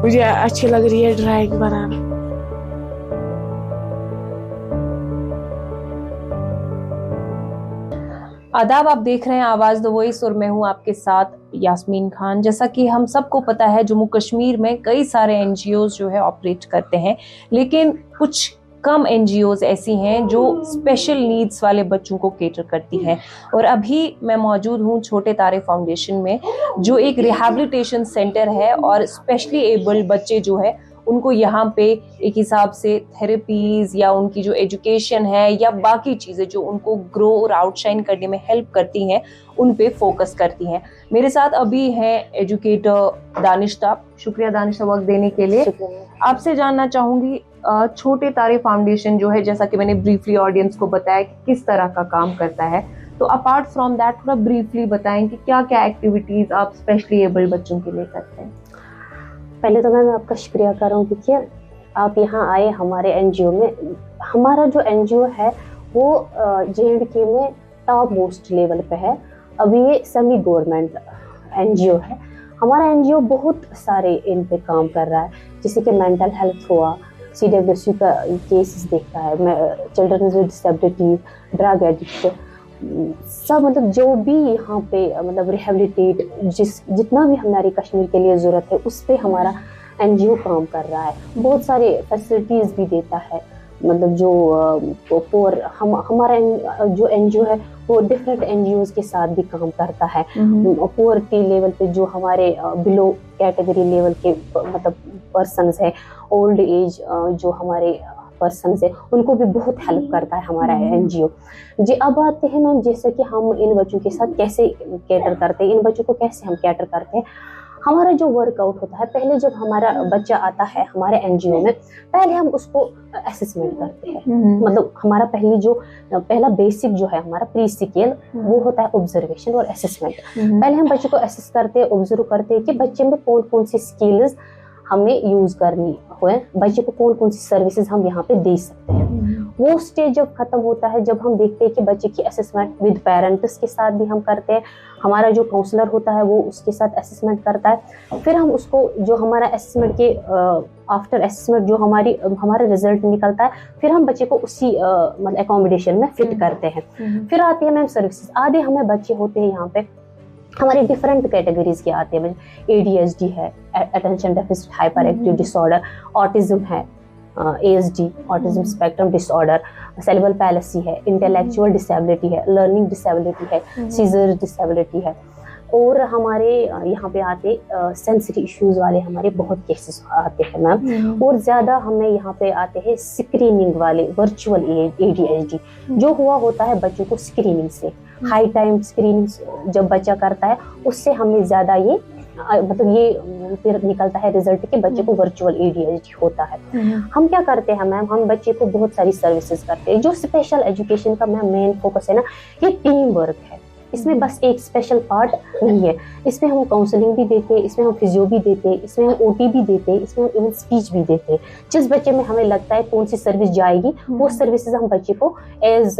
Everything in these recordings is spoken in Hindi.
मुझे अच्छी लग रही है ड्राइंग बनाना। आदाब, आप देख रहे हैं आवाज द वॉइस और मैं हूं आपके साथ यास्मीन खान। जैसा कि हम सबको पता है, जम्मू कश्मीर में कई सारे एनजीओज जो है ऑपरेट करते हैं, लेकिन कुछ कम एनजीओज ऐसी हैं जो स्पेशल नीड्स वाले बच्चों को केटर करती है। और अभी मैं मौजूद हूं छोटे तारे फाउंडेशन में, जो एक रिहैबिलिटेशन सेंटर है और स्पेशली एबल्ड बच्चे जो है उनको यहाँ पे एक हिसाब से थेरेपीज या उनकी जो एजुकेशन है या बाकी चीजें जो उनको ग्रो और आउटशाइन करने में हेल्प करती हैं उन पे फोकस करती हैं। मेरे साथ अभी हैं एजुकेटर दानिश्ता। शुक्रिया दानिश्ता वक्त देने के लिए। आपसे जानना चाहूंगी, छोटे तारे फाउंडेशन जो है, जैसा कि मैंने ब्रीफली ऑडियंस को बताया कि किस तरह का काम करता है, तो अपार्ट फ्रॉम दैट थोड़ा ब्रीफली बताएं कि क्या क्या एक्टिविटीज आप स्पेशली एबल्ड बच्चों के लिए करते हैं। पहले तो मैं आपका शुक्रिया करूँगी कि आप यहाँ आए हमारे एनजीओ में। हमारा जो एनजीओ है वो JNK में टॉप मोस्ट लेवल पे है। अभी ये सेमी गवर्नमेंट एनजीओ है। हमारा एनजीओ बहुत सारे इन पे काम कर रहा है, जैसे कि मेंटल हेल्थ हुआ, CWC का केसेस देखता है, children with disability, drug addict, सब मतलब जो भी यहाँ पे मतलब रिहेबिलिटेट जितना भी हमारी कश्मीर के लिए ज़रूरत है उस पे हमारा एनजीओ काम कर रहा है। बहुत सारे फैसिलिटीज़ भी देता है, मतलब जो हमारा जो एनजीओ है वो डिफरेंट एनजीओज के साथ भी काम करता है। पोवर्टी लेवल पे जो हमारे बिलो कैटेगरी लेवल के मतलब पर्सन्स है, ओल्ड एज जो हमारे पर्सन है, उनको भी बहुत हेल्प करता है हमारा एनजीओ जी। अब आते हैं मैम, जैसे कि हम इन बच्चों के साथ कैसे कैटर करते हैं, इन बच्चों को कैसे हम कैटर करते हैं। हमारा जो वर्कआउट होता है, पहले जब हमारा बच्चा आता है हमारे एनजीओ में, पहले हम उसको असेसमेंट करते हैं। मतलब हमारा पहला बेसिक जो है हमारा प्री स्केल वो होता है ऑब्जर्वेशन और असेसमेंट। पहले हम बच्चे को असेस करते हैं, ऑब्जर्व करते हैं कि बच्चे में कौन कौन सी स्किल्स हमें यूज करनी है, बच्चे को कौन कौन सी सर्विसेज हम यहाँ पे दे सकते हैं। वो स्टेज जब खत्म होता है, जब हम देखते हैं कि बच्चे की असेसमेंट विद पेरेंट्स के साथ भी हम करते हैं, हमारा जो काउंसलर होता है वो उसके साथ असेसमेंट करता है। फिर हम उसको जो हमारा असेसमेंट के आफ्टर असेसमेंट जो हमारा रिजल्ट निकलता है, फिर हम बच्चे को उसी मतलब एकोमोडेशन में फिट करते हैं। फिर आती है मैम सर्विसेज। आधे हमें बच्चे होते हैं यहाँ पे हमारे डिफरेंट कैटेगरीज के आते हैं, ADHD है, attention deficit hyper active disorder, autism है, ASD autism spectrum disorder, cerebral palsy है, इंटेलेक्चुअल डिसेबिलिटी है, लर्निंग डिसेबिलिटी है, सीजर डिसेबिलिटी है। और हमारे यहाँ पे आते सेंसिटिव इश्यूज वाले हमारे बहुत केसेस आते हैं मैम। और ज़्यादा हमें यहाँ पे आते हैं स्क्रीनिंग वाले, वर्चुअल ADHD जो हुआ होता है बच्चों को स्क्रीनिंग से। हाई टाइम स्क्रीनिंग जब बच्चा करता है उससे हमें ज़्यादा ये मतलब ये फिर निकलता है रिजल्ट के बच्चे को वर्चुअल ADHD होता है। हम क्या करते हैं मैम, हम बच्चे को बहुत सारी सर्विसेज करते हैं। जो स्पेशल एजुकेशन का मैम मेन फोकस है ना, ये टीम वर्क है। इसमें बस एक स्पेशल पार्ट नहीं है, इसमें हम काउंसलिंग भी देते हैं, इसमें हम फिजियो भी देते हैं, इसमें हम OT भी देते हैं, इसमें हम इवन स्पीच भी देते हैं। जिस बच्चे में हमें लगता है कौन सी सर्विस जाएगी, वो सर्विसेज हम बच्चे को एज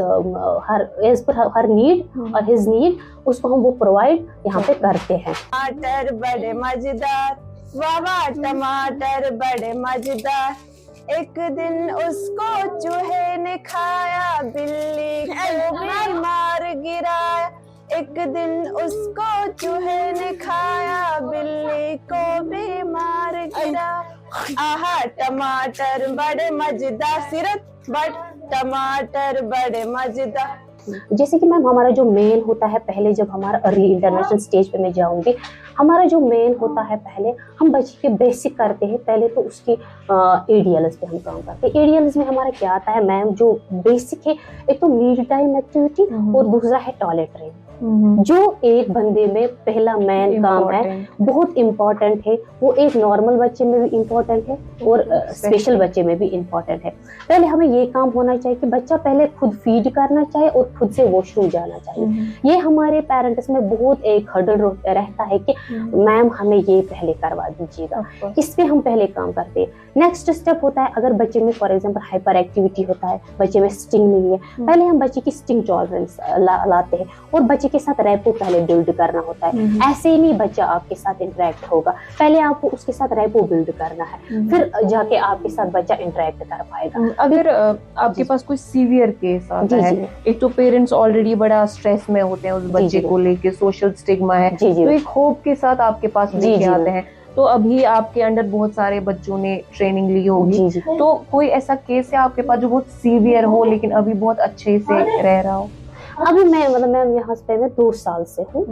पर हर नीड और हिज नीड उसको हम वो प्रोवाइड यहाँ पे करते हैं। टमाटर बड़े मजेदार, वाह टमाटर बड़े मजेदार, एक दिन उसको चूहे ने खाया, बिल्ली को भी मार गिराया। एक दिन उसको चूहे ने खाया, बिल्ली को भी मार गिरा। आहा टमाटर बड़े मजेदार, सिरत बट टमाटर बड़े मजेदार। जैसे कि मैम हमारा जो मेन होता है, पहले जब हमारा अर्ली इंटरनेशनल स्टेज पे मैं जाऊंगी, हमारा जो मेन होता है पहले हम बच्चे के बेसिक करते हैं। पहले तो उसकी ADLS पे हम काम करते हैं। ADLS में हमारा क्या आता है मैम, जो बेसिक है, एक तो मील टाइम एक्टिविटी और दूसरा है टॉयलेट ट्रेन, जो एक बंदे में पहला मेन काम है, बहुत इम्पोर्टेंट है। वो एक नॉर्मल बच्चे में भी इम्पोर्टेंट है और स्पेशल बच्चे में भी इम्पोर्टेंट है। पहले हमें ये काम होना चाहिए कि बच्चा पहले खुद फीड करना चाहिए और खुद से वॉशरूम जाना चाहिए। ये हमारे पेरेंट्स में बहुत एक हर्डल रहता है कि मैम हमें ये पहले करवा दीजिएगा। इस पे हम पहले काम करते हैं। नेक्स्ट स्टेप होता है, अगर बच्चे में फॉर एग्जांपल हाइपर एक्टिविटी होता है, बच्चे में स्टिंग नहीं है, पहले हम बच्चे की स्टिंग टॉलरेंस लाते हैं और बच्चे के साथ रैपो पहले बिल्ड करना होता है। ऐसे ही नहीं बच्चा आपके साथ इंटरेक्ट होगा, पहले आपको उसके साथ रैपो बिल्ड करना है, फिर जाके आपके साथ बच्चा इंटरेक्ट कर पाएगा। अगर आपके पास कोई सीवियर केस आता है, एक तो पेरेंट्स ऑलरेडी बड़ा स्ट्रेस में होते हैं उस बच्चे को लेके, सोशल स्टिग्मा है, तो एक होप के साथ आपके पास लेके आते हैं, तो अभी आपके अंडर बहुत सारे बच्चों ने ट्रेनिंग ली होगी, तो कोई ऐसा केस है आपके पास जो बहुत सीवियर हो लेकिन अभी बहुत अच्छे से रह रहा हो? अभी मैं यहाँ पे मैं 2 साल से हूँ,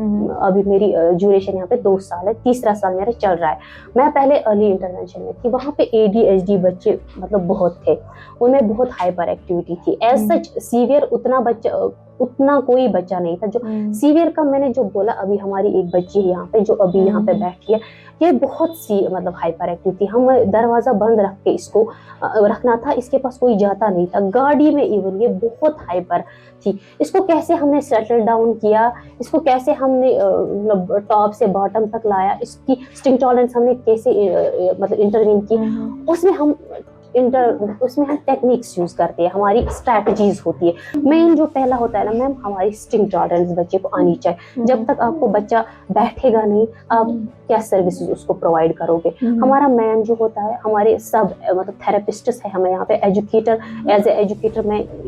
अभी मेरी ड्यूरेशन यहाँ पे 2 साल है, 3रा साल मेरा चल रहा है। मैं पहले अर्ली इंटरवेंशन में थी, वहाँ पे ADHD बच्चे मतलब बहुत थे, उनमें बहुत हाइपर एक्टिविटी थी। एज सच सीवियर उतना कोई बच्चा नहीं था। जो सीवियर का मैंने जो बोला, अभी हमारी एक बच्ची है यहाँ पे जो अभी यहाँ पे बैठी है, ये बहुत सी मतलब हाइपर एक्टिव थी। हम दरवाजा बंद रख के इसको रखना था, इसके पास कोई जाता नहीं था, गाड़ी में इवन ये बहुत हाइपर थी। इसको कैसे हमने सेटल डाउन किया, इसको कैसे हमने मतलब टॉप से बॉटम तक लाया, इसकी स्टिंग टॉलरेंस हमने कैसे मतलब इंटरवीन की, उसमें हम टेक्निक्स यूज करते हैं, हमारी स्ट्रैटेजीज होती है। मेन जो पहला होता है ना मैम, हमारी स्टिंग टॉलरेंस बच्चे को आनी चाहिए। जब तक आपको बच्चा बैठेगा नहीं, आप क्या सर्विसेज उसको प्रोवाइड करोगे? हमारा मेन जो होता है, हमारे सब मतलब थेरेपिस्ट्स है हमें यहाँ पे, एजुकेटर, एज ए एजुकेटर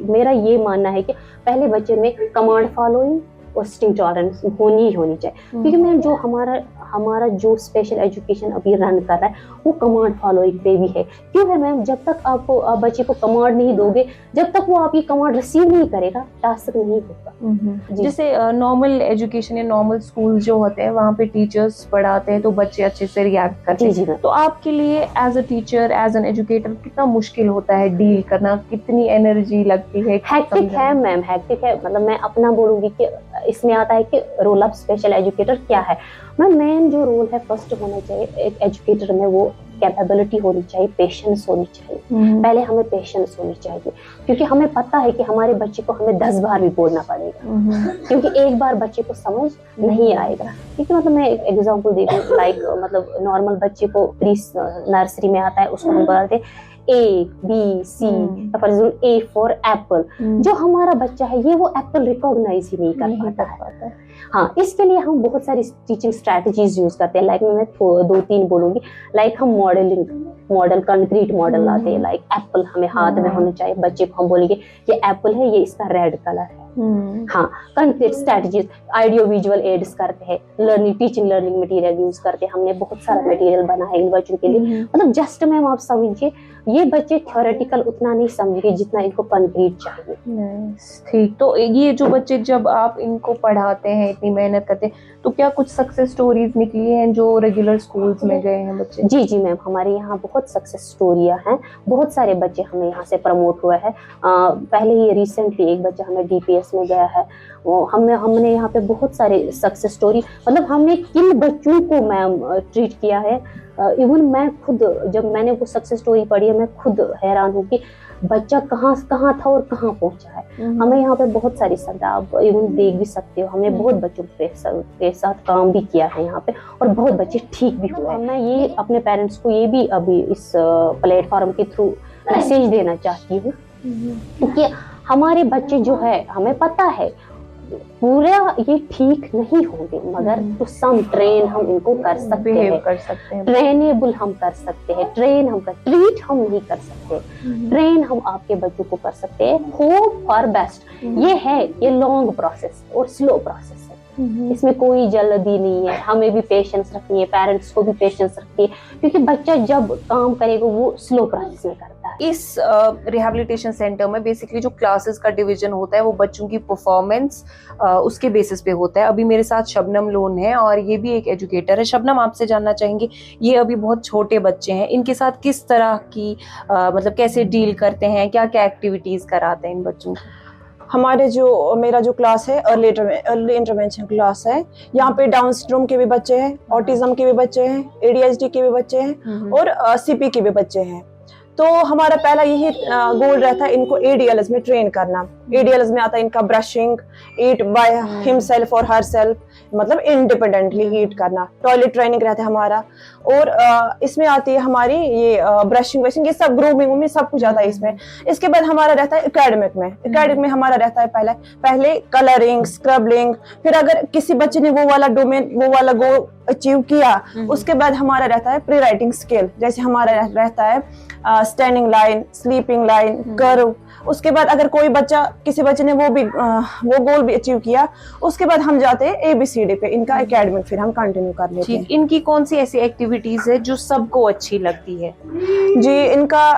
मेरा ये मानना है कि पहले बच्चे में कमांड फॉलोइंग और स्टिंग टॉलरेंस होनी चाहिए। क्योंकि मैम जो हमारा जो स्पेशल एजुकेशन अभी रन कर रहा है वो कमांड फॉलोइंग पे भी है। क्यों है मैम? जब तक आप बच्चे को कमांड नहीं दोगे, जब तक वो आपकी कमांड रिसीव नहीं करेगा, टास्क नहीं होगा। जैसे नॉर्मल एजुकेशन या नॉर्मल स्कूल जो होते हैं, वहाँ पे टीचर्स पढ़ाते हैं तो बच्चे अच्छे से रिएक्ट करते हैं। तो आपके लिए as a teacher, as an educator कितना मुश्किल होता है डील करना? कितनी एनर्जी लगती है? हैक्टिक है मैम, हैक्टिक है। मतलब मैं अपना बोलूंगी कि इसमें आता है कि रोल ऑफ स्पेशल एजुकेटर क्या है। मैम मेन जो रोल है फर्स्ट होना चाहिए एक एजुकेटर में, वो कैपेबिलिटी होनी चाहिए, पेशेंस होनी चाहिए। पहले हमें पेशेंस होनी चाहिए, क्योंकि हमें पता है कि हमारे बच्चे को हमें 10 बार भी बोलना पड़ेगा, क्योंकि एक बार बच्चे को समझ नहीं आएगा। क्योंकि मतलब मैं एक एग्जांपल दे दूं, लाइक मतलब नॉर्मल बच्चे को प्री नर्सरी में आता है, उसको हम बोलते हैं ABC, for example A for Apple. जो हमारा बच्चा है ये वो एप्पल रिकॉग्नाइज ही नहीं कर पाता है। हाँ, इसके लिए हम बहुत सारी टीचिंग स्ट्रैटेजीज यूज करते हैं। लाइक मैं 2-3 बोलूंगी। लाइक हम मॉडल कंक्रीट मॉडल लाते हैं। लाइक एप्पल हमें हाथ में होना चाहिए, बच्चे को हम बोलेंगे ये एप्पल है, ये इसका रेड कलर है। हाँ, concrete strategies, audio visual aids करते हैं, टीचिंग लर्निंग मटेरियल यूज करते हैं। हमने बहुत सारा मटेरियल बना है इन बच्चों के लिए। मतलब जस्ट मैम आप समझिए, ये बच्चे थ्योरेटिकल उतना नहीं समझेंगे जितना इनको कंक्रीट चाहिए। ठीक, तो ये जो बच्चे जब आप इनको पढ़ाते हैं, इतनी मेहनत करते हैं, तो क्या कुछ सक्सेस स्टोरीज निकली हैं जो रेगुलर स्कूल्स में गए हैं बच्चे? जी मैम, हमारे यहाँ बहुत सक्सेस स्टोरियाँ हैं। बहुत सारे बच्चे हमें यहाँ से प्रमोट हुए हैं। पहले ही रिसेंटली एक बच्चा हमें DPS में गया है। हमने यहाँ पे बहुत सारे सक्सेस स्टोरी, मतलब हमने किन बच्चों को मैम ट्रीट किया है। इवन मैं खुद जब मैंने वो सक्सेस स्टोरी पढ़ी है, मैं खुद हैरान हूँ कि बच्चा कहाँ था और कहाँ पहुँचा है। हमें यहाँ पे बहुत सारी सदा, आप इवन देख भी सकते हो, हमने बहुत बच्चों के साथ काम भी किया है यहाँ पे, और बहुत बच्चे ठीक भी हुए। मैं ये अपने पेरेंट्स को ये भी अभी इस प्लेटफॉर्म के थ्रू मैसेज देना चाहती हूँ, क्योंकि हमारे बच्चे जो है, हमें पता है पूरा ये ठीक नहीं होंगे, मगर टू सम ट्रेन हम इनको कर सकते हैं, ट्रेनेबल हम कर सकते हैं, ट्रीट हम नहीं कर सकते, ट्रेन हम आपके बच्चों को कर सकते हैं। होप फॉर बेस्ट ये है, ये लॉन्ग प्रोसेस और स्लो प्रोसेस है, इसमें कोई जल्दी नहीं है। हमें भी पेशेंस रखनी है, पेरेंट्स को भी पेशेंस रखनी है, क्योंकि बच्चा जब काम करेगा वो स्लो प्रोसेस में करता है। इस रिहैबिलिटेशन सेंटर में बेसिकली जो क्लासेस का डिवीजन होता है वो बच्चों की परफॉर्मेंस उसके बेसिस पे होता है। अभी मेरे साथ शबनम लोन है और ये भी एक एजुकेटर है। शबनम, आपसे जानना चाहेंगे, ये अभी बहुत छोटे बच्चे हैं, इनके साथ किस तरह की मतलब कैसे डील करते हैं, क्या क्या एक्टिविटीज कराते हैं इन बच्चों को? मेरा जो क्लास है अर्ली इंटरवेंशन क्लास है, यहाँ पे डाउन सिंड्रोम के भी बच्चे हैं, ऑटिज्म के भी बच्चे हैं, ADHD के भी बच्चे हैं और CP के भी बच्चे हैं। तो हमारा पहला यही गोल रहता है इनको ADLS में ट्रेन करना। ADLS में आता है इनका ब्रशिंग, ईट बाय हिमसेल्फ और हरसेल्फ, मतलब इंडिपेंडेंटली ईट करना। टॉयलेट ट्रेनिंग रहता है हमारा, और इसमें आती है हमारी ये ब्रशिंग वशिंग, ये सब ग्रूमिंग में सब कुछ आता है इसमें। इसके बाद हमारा रहता है एकेडमिक में हमारा रहता है पहले कलरिंग, स्क्रबलिंग, फिर अगर किसी बच्चे ने वो वाला डोमेन, वो वाला गोल अचीव किया, उसके बाद हमारा रहता है प्री राइटिंग स्किल, जैसे हमारा रहता है standing line, sleeping line, curve. उसके बाद अगर कोई बच्चा, किसी बच्चे ने वो गोल भी अचीव किया, उसके बाद हम जाते हैं ABCD पे, इनका एकेडमिक फिर हम कंटिन्यू कर लेते हैं। इनकी कौन सी ऐसी एक्टिविटीज है जो सबको अच्छी लगती है? जी,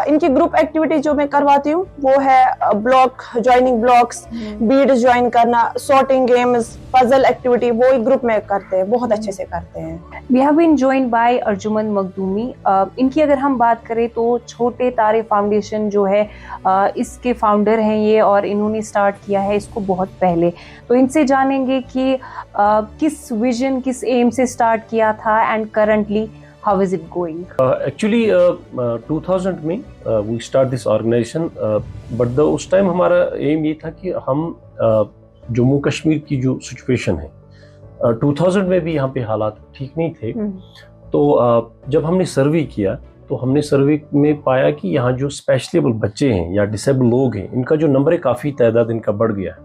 इनकी ग्रुप एक्टिविटी जो मैं करवाती हूँ वो है block joining, blocks, Beed join करना, सॉर्टिंग गेम्स, पजल एक्टिविटी, वो एक ग्रुप में करते हैं, बहुत अच्छे से करते हैं। We have been joined by Arjuman Makhdoomi. इनकी अगर हम बात करें तो छोटे तारे फाउंडेशन जो है इसके फाउंडर हैं ये, और इन्होंने स्टार्ट किया है इसको बहुत पहले। तो इनसे जानेंगे कि किस विजन, किस एम से स्टार्ट किया था and currently how is it going? Actually 2000 में वी स्टार्ट दिस ऑर्गेनाइजेशन, बट उस टाइम हमारा एम ये था कि हम जम्मू कश्मीर की जो सिचुएशन है, 2000 में भी यहाँ पे हालात ठीक नहीं थे। तो जब हमने सर्वे किया तो हमने सर्वे में पाया कि यहाँ जो स्पेशलेबल बच्चे हैं या डिसेबल लोग हैं, इनका जो नंबर है काफ़ी तादाद इनका बढ़ गया है।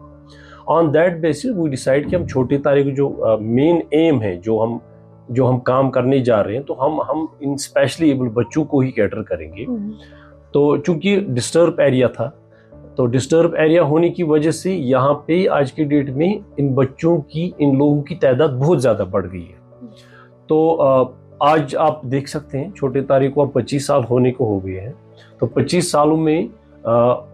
On that basis we decide कि हम छोटे तारे की जो मेन एम है, जो हम काम करने जा रहे हैं, तो हम इन स्पेशली एबल बच्चों को ही कैटर करेंगे। तो चूंकि डिस्टर्ब एरिया था, तो डिस्टर्ब एरिया होने की वजह से यहाँ पे आज के डेट में इन बच्चों की, इन लोगों की तादाद बहुत ज़्यादा बढ़ गई है। तो आज आप देख सकते हैं छोटे तारे को अब 25 साल होने को हो गए हैं। तो 25 सालों में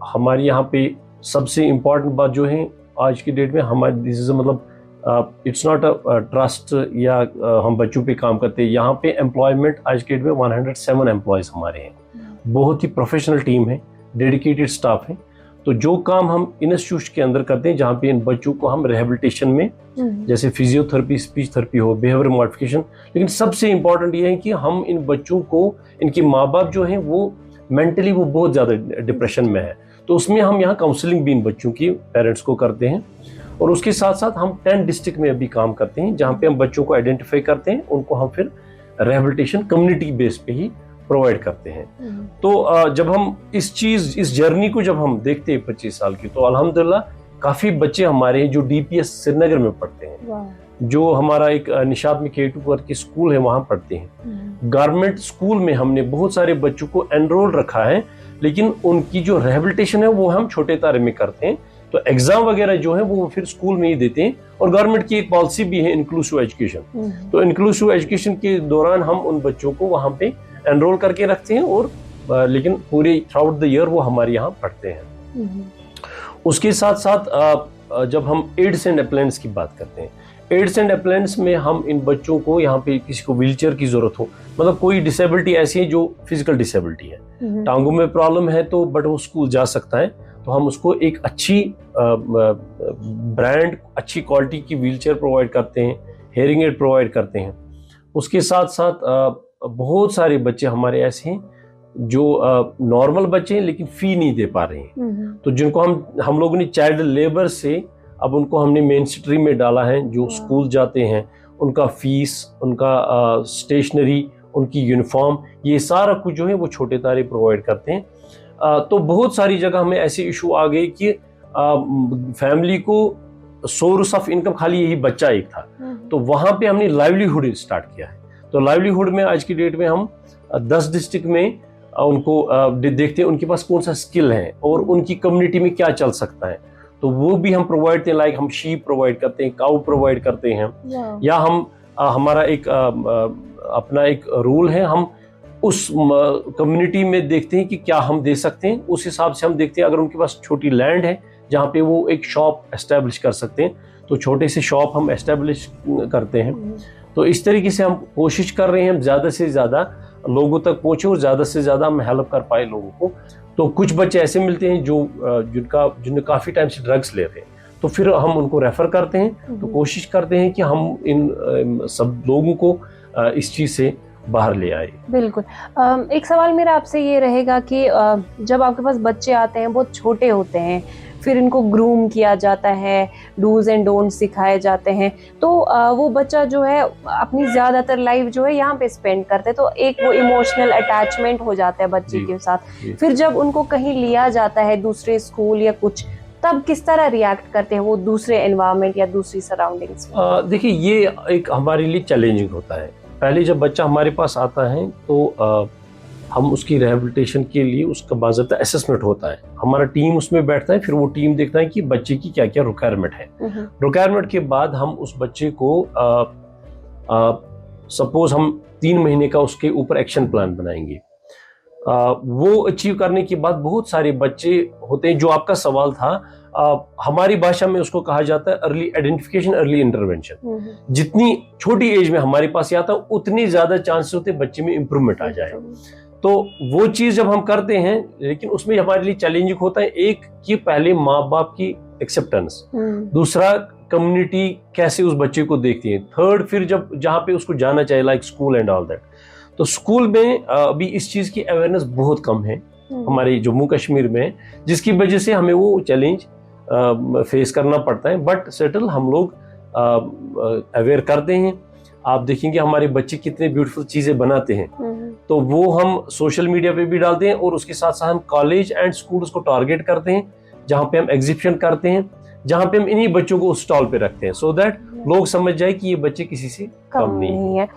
हमारे यहाँ पे सबसे इम्पॉर्टेंट बात जो है आज की डेट में हमारे, दिस इज मतलब इट्स नॉट अ ट्रस्ट या हम बच्चों पे काम करते हैं। यहाँ पे एम्प्लॉयमेंट आज के डेट में 107 एम्प्लॉयज़ हमारे हैं। बहुत ही प्रोफेशनल टीम है, डेडिकेटेड स्टाफ है। तो जो काम हम इंस्टीट्यूट के अंदर करते हैं, जहाँ पे इन बच्चों को हम रिहेबिलिटेशन में, जैसे फिजियोथेरेपी, स्पीच थेरेपी हो, बिहेवियर मॉडिफिकेशन, लेकिन सबसे इम्पॉर्टेंट ये है कि हम इन बच्चों को, इनके माँ बाप जो हैं वो मेंटली वो बहुत ज़्यादा डिप्रेशन में है, तो उसमें हम यहाँ काउंसलिंग भी इन बच्चों की पेरेंट्स को करते हैं। और उसके साथ साथ हम 10 डिस्ट्रिक्ट में अभी काम करते हैं, जहाँ पे हम बच्चों को आइडेंटिफाई करते हैं, उनको हम फिर रिहेबिलिटेशन कम्युनिटी बेस पे ही प्रोवाइड करते हैं। तो जब हम इस जर्नी को जब हम देखते हैं 25 साल की, तो अल्हम्दुलिल्लाह काफ़ी बच्चे हमारे जो DPS श्रीनगर में पढ़ते हैं, जो हमारा एक निशात में K2 करके स्कूल है, वहाँ पढ़ते हैं। गवर्नमेंट स्कूल में हमने बहुत सारे बच्चों को एनरोल रखा है, लेकिन उनकी जो रिहेबिलिटेशन है वो हम छोटे तारे में करते हैं। तो एग्जाम वगैरह जो है वो फिर स्कूल में ही देते हैं। और गवर्नमेंट की एक पॉलिसी भी है इंक्लूसिव एजुकेशन, तो इंक्लूसिव एजुकेशन के दौरान हम उन बच्चों को वहाँ पे एनरोल करके रखते हैं, और लेकिन पूरे थ्रू आउट द ईयर वो हमारे यहाँ पढ़ते हैं। उसके साथ साथ जब हम एड्स एंड अप्लायंस की बात करते हैं, एड्स एंड अप्लायंस में हम इन बच्चों को, यहाँ पे किसी को व्हीलचेयर की जरूरत हो, मतलब कोई डिसेबिलिटी ऐसी है जो फिजिकल डिसेबिलिटी है, टांगों में प्रॉब्लम है, तो बट वो स्कूल जा सकता है, तो हम उसको एक अच्छी ब्रांड, अच्छी क्वालिटी की व्हीलचेयर प्रोवाइड करते हैं, हेयरिंग एड प्रोवाइड करते हैं। उसके साथ साथ बहुत सारे बच्चे हमारे ऐसे हैं जो नॉर्मल बच्चे हैं लेकिन फी नहीं दे पा रहे हैं, तो जिनको हम लोगों ने चाइल्ड लेबर से अब उनको हमने मेन स्ट्रीम में डाला है। जो स्कूल जाते हैं उनका फीस, उनका स्टेशनरी, उनकी यूनिफॉर्म, ये सारा कुछ जो है वो छोटे तारे प्रोवाइड करते हैं। तो बहुत सारी जगह हमें ऐसे इशू आ गए कि फैमिली को सोर्स ऑफ इनकम खाली यही बच्चा एक था, तो वहाँ पे हमने लाइवलीहुड स्टार्ट किया है। तो लाइवलीहुड में आज की डेट में हम 10 डिस्ट्रिक्ट में उनको देखते हैं उनके पास कौन सा स्किल है और उनकी कम्युनिटी में क्या चल सकता है, तो वो भी हम प्रोवाइड करते हैं। लाइक हम शीप प्रोवाइड करते हैं, काऊ प्रोवाइड करते हैं, या हम हमारा एक अपना एक रूल है, हम उस कम्युनिटी में देखते हैं कि क्या हम दे सकते हैं, उस हिसाब से हम देखते हैं। अगर उनके पास छोटी लैंड है जहाँ पे वो एक शॉप एस्टेब्लिश कर सकते हैं, तो छोटे से शॉप हम एस्टेब्लिश करते हैं। तो इस तरीके से हम कोशिश कर रहे हैं हम ज़्यादा से ज़्यादा लोगों तक पहुँचे और ज़्यादा से ज़्यादा हम हेल्प कर पाए लोगों को। तो कुछ बच्चे ऐसे मिलते हैं जो जिन्हें काफ़ी टाइम से ड्रग्स ले रहे हैं, तो फिर हम उनको रेफ़र करते हैं। तो कोशिश करते हैं कि हम इन सब लोगों को इस चीज़ से बाहर ले आए। बिल्कुल। एक सवाल मेरा आपसे ये रहेगा कि जब आपके पास बच्चे आते हैं, बहुत छोटे होते हैं, फिर इनको ग्रूम किया जाता है, डूज एंड डोंट सिखाए जाते हैं, तो वो बच्चा जो है अपनी ज़्यादातर लाइफ जो है यहाँ पे स्पेंड करते हैं, तो एक वो इमोशनल अटैचमेंट हो जाता है बच्चे जी, के साथ। जी। फिर जब उनको कहीं लिया जाता है दूसरे स्कूल या कुछ, तब किस तरह रिएक्ट करते हैं वो दूसरे एनवायरनमेंट या दूसरी सराउंडिंग्स में? देखिए, ये एक हमारे लिए चैलेंजिंग होता है। पहले जब बच्चा हमारे पास आता है तो हम उसकी रिहेबिलिटेशन के लिए उसका बाज़ाब्ता असेसमेंट होता है, हमारा टीम उसमें बैठता है, फिर वो टीम देखता है कि बच्चे की क्या क्या रिक्वायरमेंट है। रिक्वायरमेंट के बाद हम उस बच्चे को सपोज हम 3 महीने का उसके ऊपर एक्शन प्लान बनाएंगे। वो अचीव करने के बाद बहुत सारे बच्चे होते हैं, जो आपका सवाल था, हमारी भाषा में उसको कहा जाता है अर्ली आइडेंटिफिकेशन, अर्ली इंटरवेंशन। जितनी छोटी एज में हमारे पास आता है उतनी ज्यादा चांसेस होते हैं बच्चे में इंप्रूवमेंट आ जाए। तो वो चीज जब हम करते हैं, लेकिन उसमें हमारे लिए चैलेंजिंग होता है, एक कि पहले माँ बाप की एक्सेप्टेंस, दूसरा कम्युनिटी कैसे उस बच्चे को देखती है, थर्ड फिर जब जहाँ पे उसको जाना चाहिए like school and all that. तो स्कूल में अभी इस चीज की अवेयरनेस बहुत कम है हमारे जम्मू कश्मीर में, जिसकी वजह से हमें वो चैलेंज फेस करना पड़ता है। बट सेटल हम लोग अवेयर करते हैं। आप देखेंगे हमारे बच्चे कितने ब्यूटीफुल चीजें बनाते हैं, तो वो हम सोशल मीडिया पे भी डालते हैं, और उसके साथ साथ हम कॉलेज एंड स्कूल्स को टारगेट करते हैं, जहाँ पे हम एग्जीबिशन करते हैं, जहाँ पे हम इन्हीं बच्चों को उस स्टॉल पे रखते हैं, सो दैट लोग समझ जाए कि ये बच्चे किसी से कम नहीं है।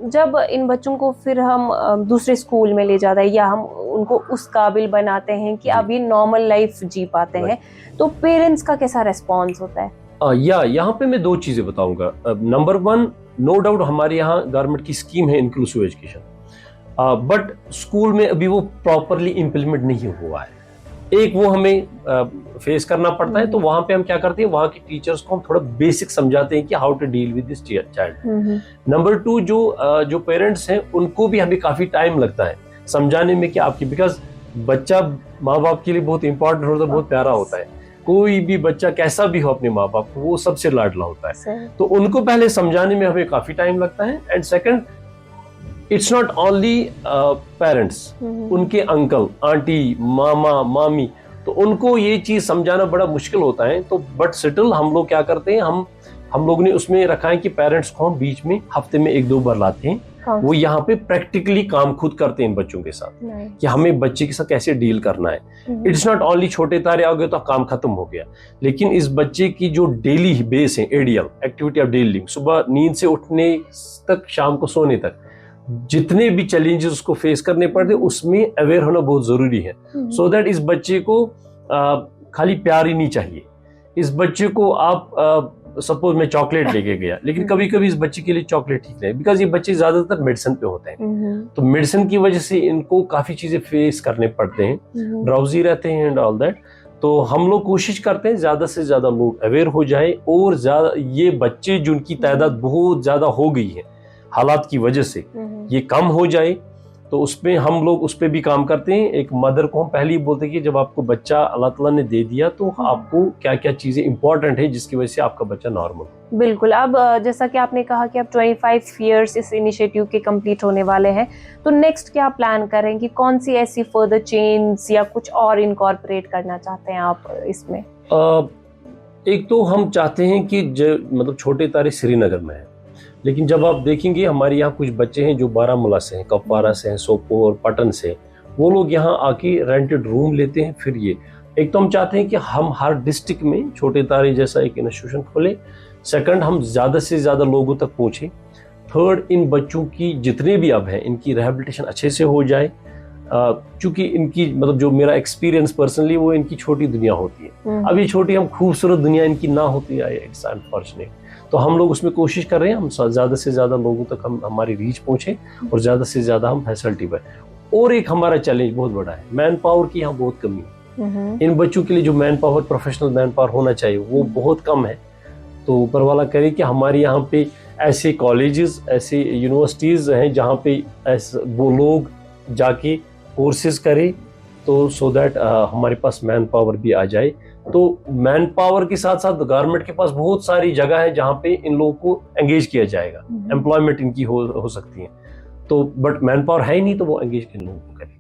जब इन बच्चों को फिर हम दूसरे स्कूल में ले जाते हैं या हम उनको उस काबिल बनाते हैं कि अब ये नॉर्मल लाइफ जी पाते हैं, तो पेरेंट्स का कैसा रेस्पॉन्स होता है? यहाँ पे मैं 2 चीजें बताऊंगा। नंबर 1, नो डाउट हमारे यहाँ गवर्नमेंट की स्कीम है इंक्लूसिव एजुकेशन, बट स्कूल में अभी वो प्रॉपरली इम्प्लीमेंट नहीं हुआ है। एक वो हमें फेस करना पड़ता है, तो वहां पे हम क्या करते हैं, वहां के टीचर्स को हम थोड़ा बेसिक समझाते हैं कि how to deal with this child. Number 2, जो पेरेंट्स हैं उनको भी हमें काफी टाइम लगता है समझाने में कि आपकी, बिकॉज बच्चा माँ बाप के लिए बहुत इंपॉर्टेंट होता है, बहुत प्यारा होता है। कोई भी बच्चा कैसा भी हो अपने माँ बाप को, वो सबसे लाडला होता है, तो उनको पहले समझाने में हमें काफी टाइम लगता है। And second, it's not only parents, उनके अंकल आंटी मामा मामी, तो उनको ये चीज समझाना बड़ा मुश्किल होता है। तो बट सेटल हम लोग क्या करते हैं, हम लोग ने उसमें रखा है कि पेरेंट्स को हम बीच में हफ्ते में 1-2 बार लाते हैं, वो यहाँ पे प्रैक्टिकली काम खुद करते हैं बच्चों के साथ कि हमें बच्चे के साथ कैसे डील करना है। इट्स नॉट ओनली छोटे तारे आ गए तो काम खत्म हो गया, लेकिन इस बच्चे की जो डेली बेस है, ADL activity of daily living, सुबह नींद से उठने तक शाम को सोने तक जितने भी चैलेंजेस उसको फेस करने पड़ते, उसमें अवेयर होना बहुत जरूरी है, सो दैट इस बच्चे को खाली प्यार ही नहीं चाहिए। इस बच्चे को आप सपोज मैं चॉकलेट लेके गया, लेकिन कभी कभी इस बच्चे के लिए चॉकलेट ठीक नहीं, बिकॉज ये बच्चे ज्यादातर मेडिसिन पे होते हैं, तो मेडिसिन की वजह से इनको काफी चीजें फेस करने पड़ते हैं, ड्राउजी रहते हैं एंड ऑल दैट। तो हम लोग कोशिश करते हैं ज्यादा से ज्यादा लोग अवेयर हो जाए, और ज्यादा ये बच्चे जिनकी तादाद बहुत ज्यादा हो गई है हालात की वजह से, ये कम हो जाए। तो उसमें हम लोग उस पर भी काम करते हैं। एक मदर को हम पहले ही बोलते हैं कि जब आपको बच्चा अल्लाह ताला ने दे दिया, तो आपको क्या क्या चीजें इंपॉर्टेंट है जिसकी वजह से आपका बच्चा नॉर्मल हो। बिल्कुल। अब जैसा कि आपने कहा कि अब 25 इयर्स इस इनिशिएटिव के कंप्लीट होने वाले हैं, तो नेक्स्ट क्या प्लान करेंगे, कौन सी ऐसी फर्दर चेंज या कुछ और इनकॉर्पोरेट करना चाहते हैं आप इसमें? एक तो हम चाहते हैं कि मतलब छोटे तारे श्रीनगर में है, लेकिन जब आप देखेंगे हमारे यहाँ कुछ बच्चे हैं जो बारामूला से हैं, कपवारा से हैं, सोपोर, पटन से, वो लोग यहाँ आके रेंटेड रूम लेते हैं। फिर ये एक तो हम चाहते हैं कि हम हर डिस्ट्रिक्ट में छोटे तारे जैसा एक इंस्टीट्यूशन खोलें। सेकंड, हम ज़्यादा से ज़्यादा लोगों तक पहुँचें। थर्ड, इन बच्चों की जितने भी अब हैं इनकी रिहेबिलिटेशन अच्छे से हो जाए, क्योंकि इनकी मतलब जो मेरा एक्सपीरियंस पर्सनली, वो इनकी छोटी दुनिया होती है। अब ये छोटी हम खूबसूरत दुनिया इनकी ना होती है, इट्स अनफॉर्चुनेट। तो हम लोग उसमें कोशिश कर रहे हैं, हम ज़्यादा से ज़्यादा लोगों तक हमारी रीच पहुँचे और ज़्यादा से ज़्यादा हम फैसिलिटी पाए। और एक हमारा चैलेंज बहुत बड़ा है, मैन पावर की यहाँ बहुत कमी है। इन बच्चों के लिए जो man power, professional man power होना चाहिए, वो बहुत कम है। तो ऊपर वाला करे कि हमारे यहाँ पे ऐसे कॉलेजेस, ऐसे यूनिवर्सिटीज़ हैं जहाँ पे वो लोग जाके कोर्सेज करें, तो सो दैट हमारे पास मैन पावर भी आ जाए। तो मैन पावर के साथ साथ गवर्नमेंट के पास बहुत सारी जगह है जहाँ पे इन लोगों को एंगेज किया जाएगा, एम्प्लॉयमेंट इनकी हो सकती है। तो बट मैन पावर है ही नहीं, तो वो एंगेज इन लोगों को करें।